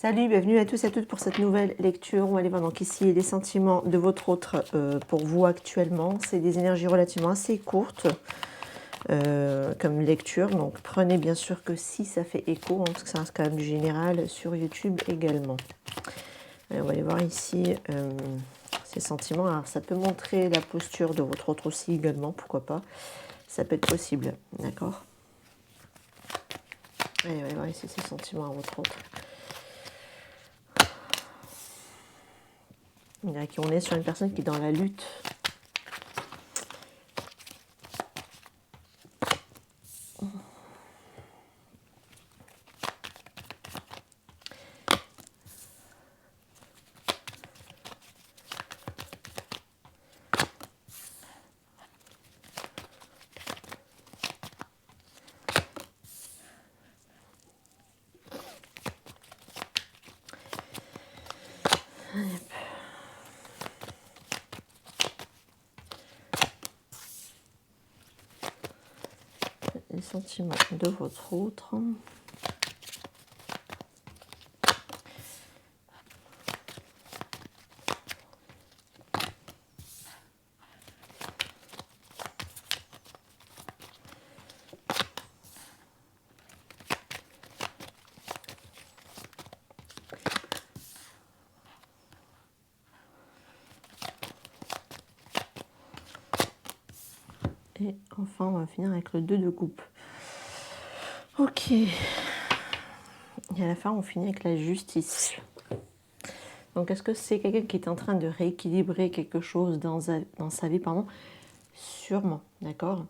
Salut, bienvenue à tous et à toutes pour cette nouvelle lecture. On va aller voir donc ici les sentiments de votre autre pour vous actuellement. C'est des énergies relativement assez courtes comme lecture. Donc prenez bien sûr que si ça fait écho, hein, parce que ça reste quand même du général sur YouTube également. On va aller voir ici ces sentiments. Alors ça peut montrer la posture de votre autre aussi également, pourquoi pas. Ça peut être possible, d'accord. Allez, on va aller voir ici ces sentiments à votre autre. On est sur une personne qui est dans la lutte. Les sentiments de votre autre. Et enfin, on va finir avec le 2 de coupe. Ok. Et à la fin, on finit avec la justice. Donc, est-ce que c'est quelqu'un qui est en train de rééquilibrer quelque chose dans sa vie, pardon? Sûrement, d'accord.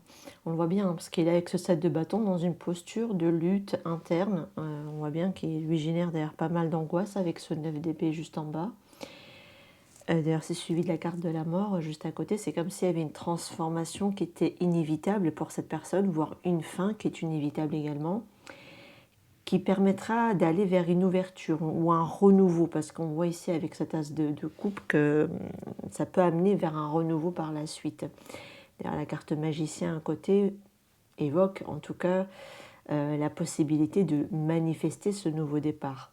On le voit bien, hein, parce qu'il est avec ce 7 de bâton dans une posture de lutte interne. On voit bien qu'il lui génère d'ailleurs pas mal d'angoisse avec ce 9 d'épée juste en bas. D'ailleurs, c'est suivi de la carte de la mort juste à côté. C'est comme s'il y avait une transformation qui était inévitable pour cette personne, voire une fin qui est inévitable également, qui permettra d'aller vers une ouverture ou un renouveau, parce qu'on voit ici avec cette as de coupe que ça peut amener vers un renouveau par la suite. D'ailleurs, la carte magicien à côté évoque en tout cas la possibilité de manifester ce nouveau départ.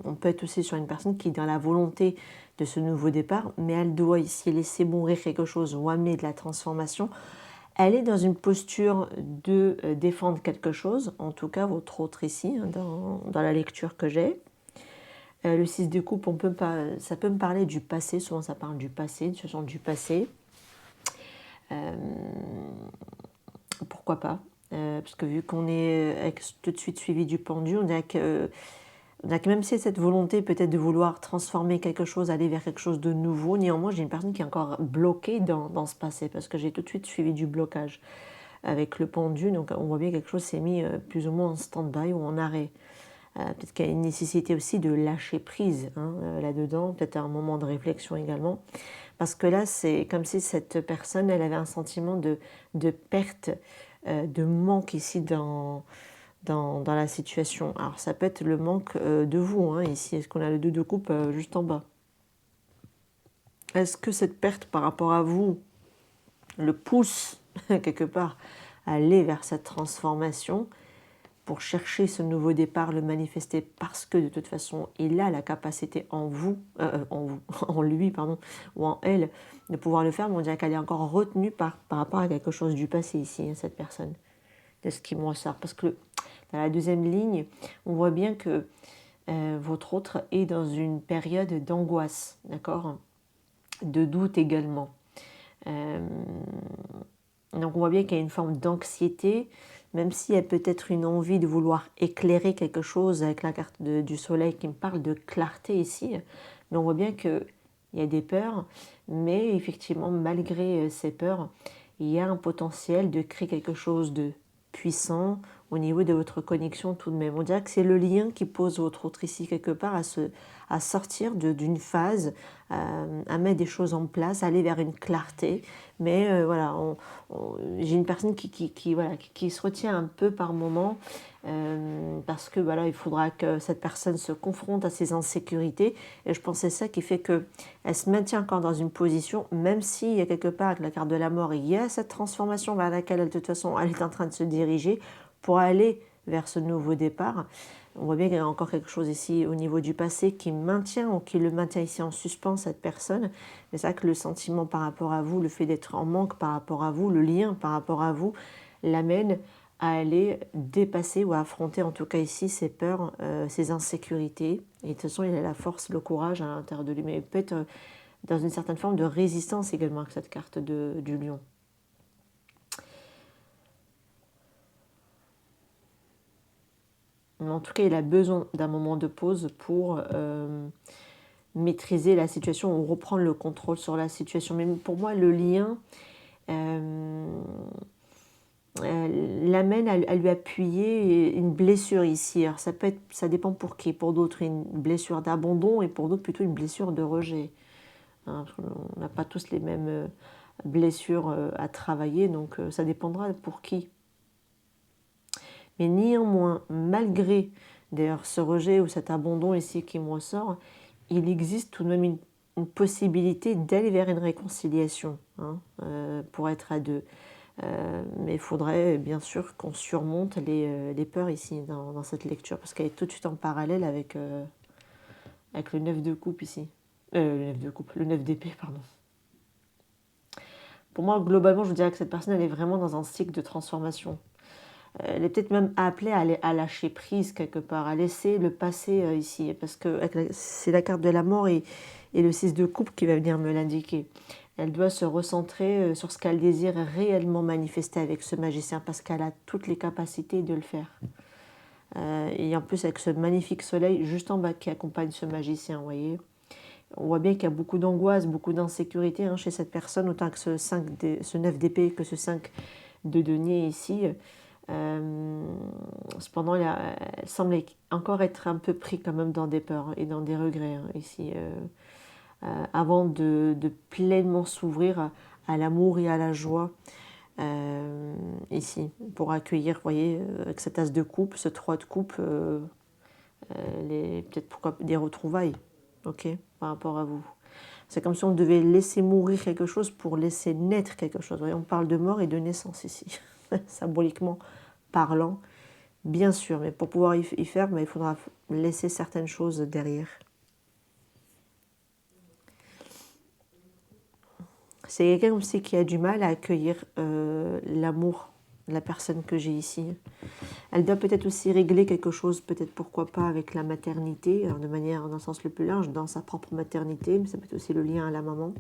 On peut être aussi sur une personne qui est dans la volonté de ce nouveau départ, mais elle doit ici laisser mourir quelque chose ou amener de la transformation. Elle est dans une posture de défendre quelque chose, en tout cas votre autre ici, hein, dans la lecture que j'ai. Le 6 de coupe, ça peut me parler du passé, souvent ça parle du passé, une situation du passé. Pourquoi pas, parce que vu qu'on est avec tout de suite suivi du pendu, on a que même si cette volonté peut-être de vouloir transformer quelque chose, aller vers quelque chose de nouveau, néanmoins j'ai une personne qui est encore bloquée dans ce passé, parce que j'ai tout de suite suivi du blocage avec le pendu, donc on voit bien que quelque chose s'est mis plus ou moins en stand-by ou en arrêt. Peut-être qu'il y a une nécessité aussi de lâcher prise là-dedans, peut-être un moment de réflexion également, parce que là c'est comme si cette personne elle avait un sentiment de perte, de manque ici dans la situation. Alors ça peut être le manque de vous, hein, ici, est-ce qu'on a le 2 de coupe juste en bas? Est-ce que cette perte par rapport à vous le pousse quelque part à aller vers cette transformation pour chercher ce nouveau départ, le manifester, parce que de toute façon il a la capacité en lui pardon, ou en elle de pouvoir le faire, mais on dirait qu'elle est encore retenue par rapport à quelque chose du passé ici, hein, cette personne, de ce qui me ressort, parce que dans la deuxième ligne, on voit bien que votre autre est dans une période d'angoisse, d'accord, de doute également. Donc on voit bien qu'il y a une forme d'anxiété, même s'il y a peut-être une envie de vouloir éclairer quelque chose avec la carte du soleil qui me parle de clarté ici. Mais on voit bien qu'il y a des peurs, mais effectivement, malgré ces peurs, il y a un potentiel de créer quelque chose de puissant au niveau de votre connexion tout de même. On dirait que c'est le lien qui pose votre autre ici quelque part à sortir d'une phase, à mettre des choses en place, à aller vers une clarté. Mais voilà, j'ai une personne qui se retient un peu par moment parce que voilà, il faudra que cette personne se confronte à ses insécurités. Et je pense que c'est ça qui fait qu'elle se maintient encore dans une position, même s'il y a quelque part avec la carte de la mort, il y a cette transformation vers laquelle de toute façon elle est en train de se diriger pour aller vers ce nouveau départ. On voit bien qu'il y a encore quelque chose ici au niveau du passé qui maintient ou qui le maintient ici en suspens, cette personne. Mais c'est vrai que le sentiment par rapport à vous, le fait d'être en manque par rapport à vous, le lien par rapport à vous, l'amène à aller dépasser ou à affronter en tout cas ici ses peurs, ses insécurités. Et de toute façon, il a la force, le courage à l'intérieur de lui. Mais peut-être dans une certaine forme de résistance également avec cette carte du lion. En tout cas, il a besoin d'un moment de pause pour maîtriser la situation ou reprendre le contrôle sur la situation. Mais pour moi, le lien l'amène à lui appuyer une blessure ici. Alors ça dépend pour qui. Pour d'autres, une blessure d'abandon et pour d'autres, plutôt une blessure de rejet. Hein, parce qu'on n'a pas tous les mêmes blessures à travailler, donc ça dépendra pour qui. Mais néanmoins, malgré d'ailleurs ce rejet ou cet abandon ici qui me ressort, il existe tout de même une possibilité d'aller vers une réconciliation hein, pour être à deux. Mais il faudrait bien sûr qu'on surmonte les peurs ici dans cette lecture parce qu'elle est tout de suite en parallèle avec le 9 de coupe ici. Le 9 d'épée, pardon. Pour moi, globalement, je dirais que cette personne, elle est vraiment dans un cycle de transformation. Elle est peut-être même appelée à lâcher prise quelque part, à laisser le passé ici, parce que c'est la carte de la mort et le 6 de coupe qui va venir me l'indiquer. Elle doit se recentrer sur ce qu'elle désire réellement manifester avec ce magicien, parce qu'elle a toutes les capacités de le faire. Et en plus, avec ce magnifique soleil juste en bas qui accompagne ce magicien, vous voyez. On voit bien qu'il y a beaucoup d'angoisse, beaucoup d'insécurité hein, chez cette personne, autant que ce 9 d'épée que ce 5 de denier ici. Cependant, elle semble encore être un peu pris quand même dans des peurs et dans des regrets hein, ici, avant de pleinement s'ouvrir à l'amour et à la joie ici, pour accueillir, vous voyez, avec cet as de coupe, ce 3 de coupe, peut-être pourquoi des retrouvailles, ok, par rapport à vous. C'est comme si on devait laisser mourir quelque chose pour laisser naître quelque chose. Vous voyez, on parle de mort et de naissance ici, symboliquement parlant, bien sûr, mais pour pouvoir y faire, il faudra laisser certaines choses derrière. C'est quelqu'un aussi qui a du mal à accueillir l'amour de la personne que j'ai ici. Elle doit peut-être aussi régler quelque chose, peut-être pourquoi pas avec la maternité, alors de manière dans le sens le plus large, dans sa propre maternité, mais ça peut être aussi le lien à la maman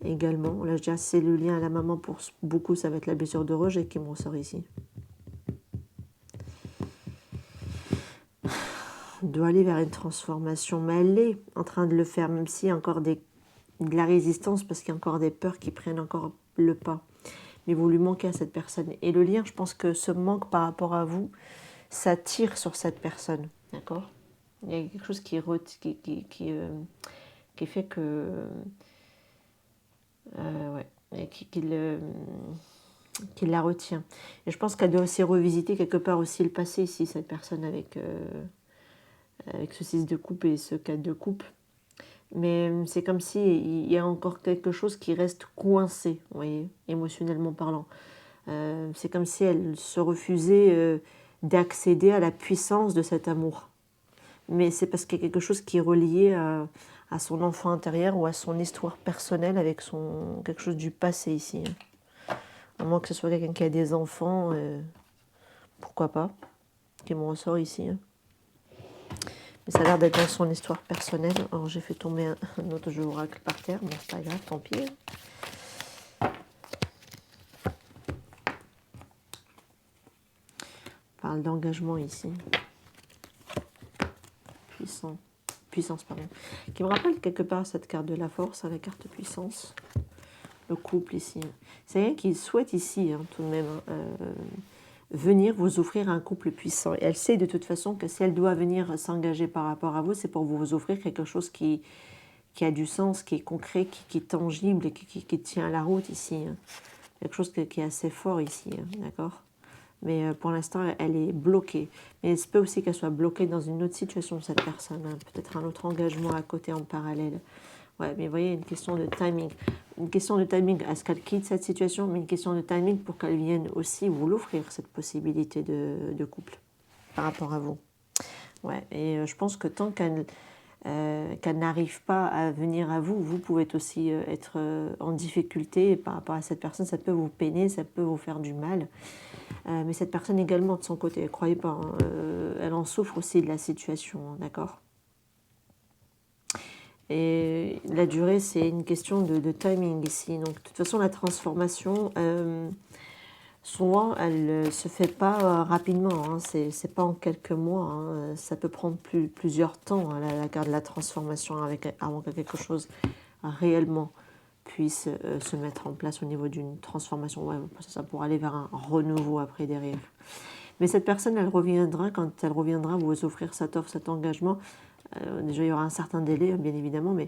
également. Là je dirais c'est le lien à la maman pour beaucoup, ça va être la blessure de rejet qui me ressort ici. Doit aller vers une transformation, mais elle est en train de le faire, même s'il y a encore de la résistance, parce qu'il y a encore des peurs qui prennent encore le pas. Mais vous lui manquez à cette personne. Et le lien, je pense que ce manque par rapport à vous, ça tire sur cette personne, d'accord? Il y a quelque chose qui fait que... qui la retient. Et je pense qu'elle doit aussi revisiter quelque part aussi le passé ici, cette personne avec ce 6 de coupe et ce 4 de coupe. Mais c'est comme s'il y a encore quelque chose qui reste coincé, vous voyez, émotionnellement parlant. C'est comme si elle se refusait d'accéder à la puissance de cet amour. Mais c'est parce qu'il y a quelque chose qui est relié à son enfant intérieur ou à son histoire personnelle avec quelque chose du passé ici. À moins que ce soit quelqu'un qui a des enfants, pourquoi pas, qui me ressort ici. Mais ça a l'air d'être dans son histoire personnelle. Alors j'ai fait tomber un autre jeu oracle par terre, mais c'est pas grave, tant pis. On parle d'engagement ici. Puissance, pardon. Qui me rappelle quelque part cette carte de la force, la carte puissance. Le couple ici. C'est quelqu'un qui souhaite ici, hein, tout de même, venir vous offrir un couple puissant. Et elle sait de toute façon que si elle doit venir s'engager par rapport à vous, c'est pour vous offrir quelque chose qui a du sens, qui est concret, qui est tangible et qui tient la route ici. Hein. Quelque chose qui est assez fort ici, hein, d'accord? Mais pour l'instant, elle est bloquée. Mais il se peut aussi qu'elle soit bloquée dans une autre situation, cette personne. Hein. Peut-être un autre engagement à côté en parallèle. Ouais, mais vous voyez, une question de timing. Une question de timing à ce qu'elle quitte cette situation, mais une question de timing pour qu'elle vienne aussi vous l'offrir, cette possibilité de couple, par rapport à vous. Ouais, et je pense que tant qu'elle n'arrive pas à venir à vous, vous pouvez aussi être en difficulté par rapport à cette personne. Ça peut vous peiner, ça peut vous faire du mal. Mais cette personne également, de son côté, croyez pas, hein, elle en souffre aussi de la situation, hein, d'accord? Et la durée, c'est une question de timing ici. Donc, de toute façon, la transformation, souvent, elle ne se fait pas rapidement. Hein. C'est pas en quelques mois. Hein. Ça peut prendre plusieurs temps, hein, la carte de la transformation, avant que quelque chose réellement puisse se mettre en place au niveau d'une transformation. Ouais, ça pourra aller vers un renouveau après derrière. Mais cette personne, elle reviendra, quand elle reviendra vous offrir cette offre, cet engagement. Déjà, il y aura un certain délai, bien évidemment, mais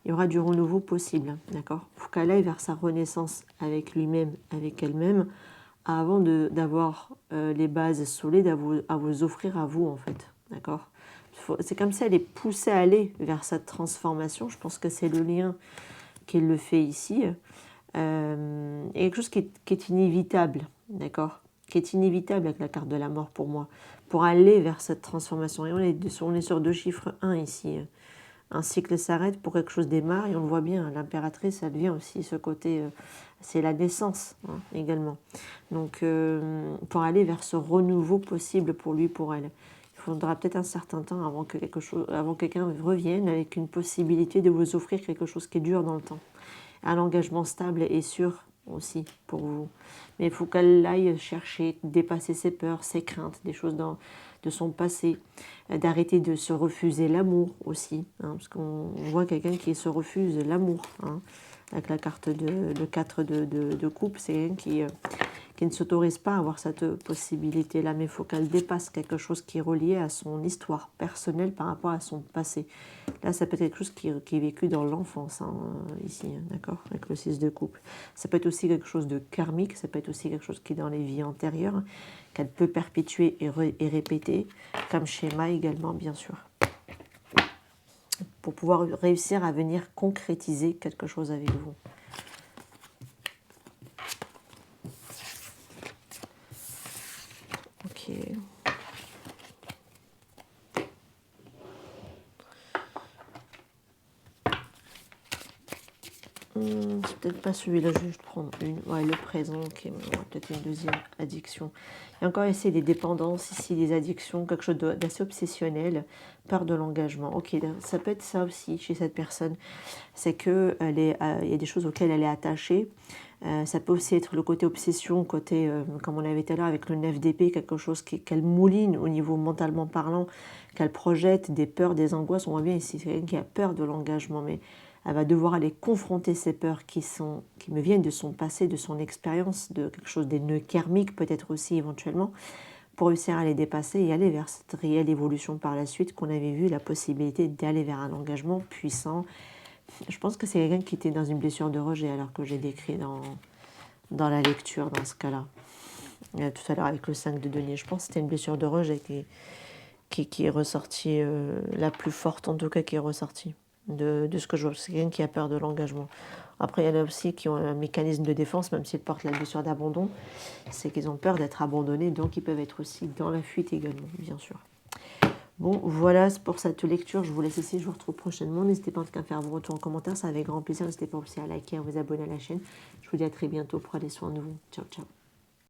il y aura du renouveau possible, d'accord? Il faut qu'elle aille vers sa renaissance avec lui-même, avec elle-même, avant d'avoir les bases solides à vous offrir à vous, en fait, d'accord? C'est comme si elle est poussée à aller vers cette transformation. Je pense que c'est le lien qui le fait ici. Et quelque chose qui est inévitable, d'accord? Qui est inévitable avec la carte de la mort pour moi, pour aller vers cette transformation. Et on est sur 2 chiffres 1 ici. Un cycle s'arrête pour quelque chose démarre, et on le voit bien, l'impératrice, elle vient aussi ce côté, c'est la naissance, hein, également. Donc, pour aller vers ce renouveau possible pour lui, pour elle, il faudra peut-être un certain temps avant que quelqu'un revienne avec une possibilité de vous offrir quelque chose qui dure dans le temps. Un engagement stable et sûr aussi pour vous. Mais il faut qu'elle aille chercher, dépasser ses peurs, ses craintes, des choses de son passé, d'arrêter de se refuser l'amour aussi, hein, parce qu'on voit quelqu'un qui se refuse l'amour, hein, avec la carte le 4 de coupe, c'est quelqu'un qui ne s'autorise pas à avoir cette possibilité-là, mais il faut qu'elle dépasse quelque chose qui est relié à son histoire personnelle par rapport à son passé. Là, ça peut être quelque chose qui est vécu dans l'enfance, hein, ici, hein, d'accord, avec le 6 de coupe. Ça peut être aussi quelque chose de karmique, ça peut être aussi quelque chose qui est dans les vies antérieures, qu'elle peut perpétuer et répéter, comme schéma également, bien sûr, pour pouvoir réussir à venir concrétiser quelque chose avec vous. Ok. C'est peut-être pas celui-là, je vais juste prendre une. Ouais, le présent, ok, peut-être une deuxième addiction. Il y a encore ici des dépendances, ici des addictions, quelque chose d'assez obsessionnel, peur de l'engagement. Ok, ça peut être ça aussi chez cette personne. C'est qu'il y a des choses auxquelles elle est attachée. Ça peut aussi être le côté obsession, côté, comme on avait tout à l'heure avec le 9 d'épée, quelque chose qu'elle mouline au niveau mentalement parlant, qu'elle projette des peurs, des angoisses. On voit bien ici, c'est quelqu'un qui a peur de l'engagement, mais elle va devoir aller confronter ces peurs qui me viennent de son passé, de son expérience, de quelque chose, des nœuds karmiques peut-être aussi éventuellement, pour réussir à les dépasser et aller vers cette réelle évolution par la suite qu'on avait vu, la possibilité d'aller vers un engagement puissant. Je pense que c'est quelqu'un qui était dans une blessure de rejet alors que j'ai décrit dans la lecture dans ce cas-là. Tout à l'heure avec le 5 de denier, je pense que c'était une blessure de rejet qui est ressortie, la plus forte en tout cas qui est ressortie. De ce que je vois, c'est quelqu'un qui a peur de l'engagement. Après, il y en a aussi qui ont un mécanisme de défense, même s'ils portent la blessure d'abandon, c'est qu'ils ont peur d'être abandonnés, donc ils peuvent être aussi dans la fuite également, bien sûr. Bon, voilà pour cette lecture, je vous laisse ici, je vous retrouve prochainement. N'hésitez pas en tout cas à faire vos retours en commentaire, c'est avec grand plaisir. N'hésitez pas aussi à liker, à vous abonner à la chaîne. Je vous dis à très bientôt, prenez soin de vous. Ciao, ciao.